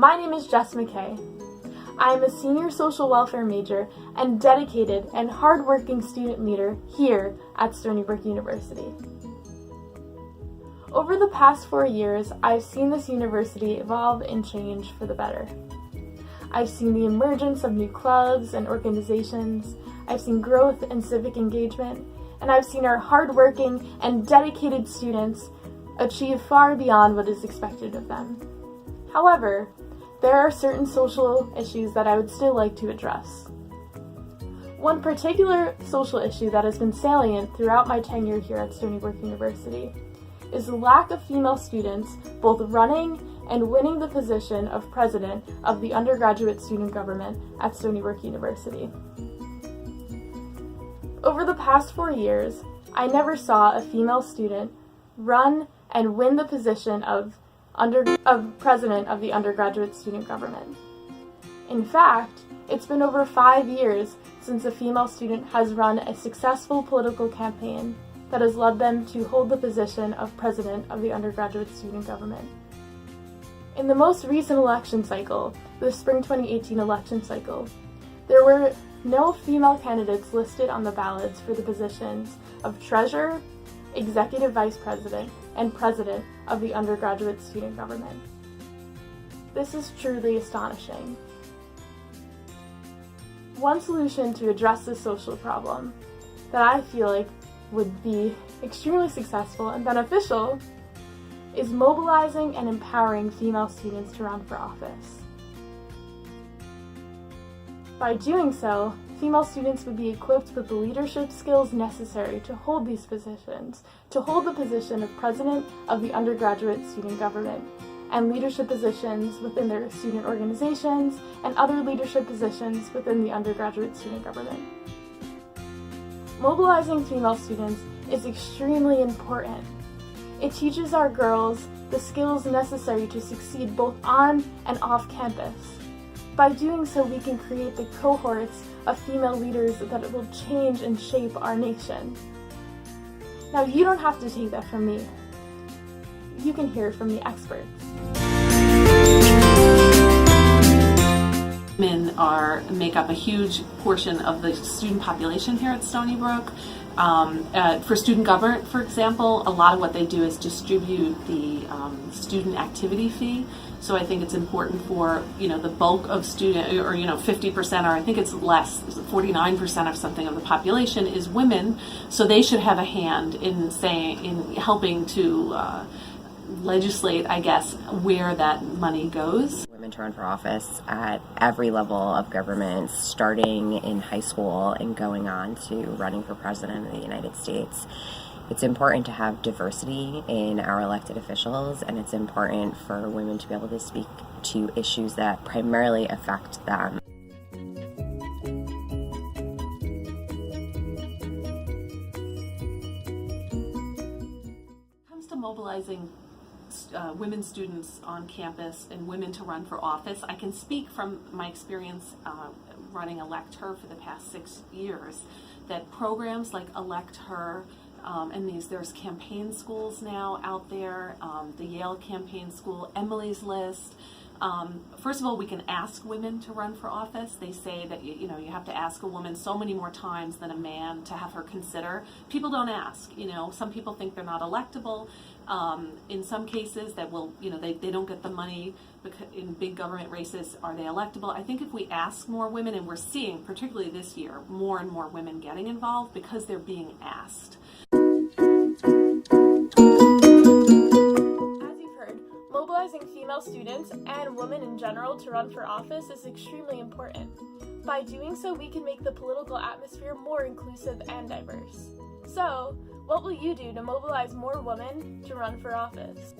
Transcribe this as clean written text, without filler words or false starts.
My name is Jess McKay. I am a senior social welfare major and dedicated and hardworking student leader here at Stony Brook University. Over the past 4 years, I've seen this university evolve and change for the better. I've seen the emergence of new clubs and organizations, I've seen growth and civic engagement, and I've seen our hardworking and dedicated students achieve far beyond what is expected of them. However, there are certain social issues that I would still like to address. One particular social issue that has been salient throughout my tenure here at Stony Brook University is the lack of female students both running and winning the position of president of the undergraduate student government at Stony Brook University. Over the past 4 years, I never saw a female student run and win the position of president of the undergraduate student government. In fact, it's been over 5 years since a female student has run a successful political campaign that has led them to hold the position of president of the undergraduate student government. In the most recent election cycle, the spring 2018 election cycle, there were no female candidates listed on the ballots for the positions of treasurer, executive vice president, and president of the undergraduate student government. This is truly astonishing. One solution to address this social problem that I feel like would be extremely successful and beneficial is mobilizing and empowering female students to run for office. By doing so, female students would be equipped with the leadership skills necessary to hold these positions, to hold the position of president of the undergraduate student government, and leadership positions within their student organizations and other leadership positions within the undergraduate student government. Mobilizing female students is extremely important. It teaches our girls the skills necessary to succeed both on and off campus. By doing so, we can create the cohorts of female leaders that will change and shape our nation. Now, you don't have to take that from me. You can hear it from the experts. Women make up a huge portion of the student population here at Stony Brook. For student government, for example, a lot of what they do is distribute the student activity fee. So I think it's important for, the bulk of student, or 50%, or I think it's less, 49% of something of the population is women. So they should have a hand in helping to legislate, I guess, where that money goes. Women to run for office at every level of government, starting in high school and going on to running for president of the United States. It's important to have diversity in our elected officials, and it's important for women to be able to speak to issues that primarily affect them. When it comes to mobilizing women students on campus and women to run for office, I can speak from my experience running Elect Her for the past 6 years, that programs like Elect Her, and there's campaign schools now out there, the Yale Campaign School, Emily's List. First of all, we can ask women to run for office. They say that you have to ask a woman so many more times than a man to have her consider. People don't ask. Some people think they're not electable. In some cases, that will they don't get the money because in big government races. Are they electable? I think if we ask more women, and we're seeing, particularly this year, more and more women getting involved because they're being asked. Mobilizing female students and women in general to run for office is extremely important. By doing so, we can make the political atmosphere more inclusive and diverse. So, what will you do to mobilize more women to run for office?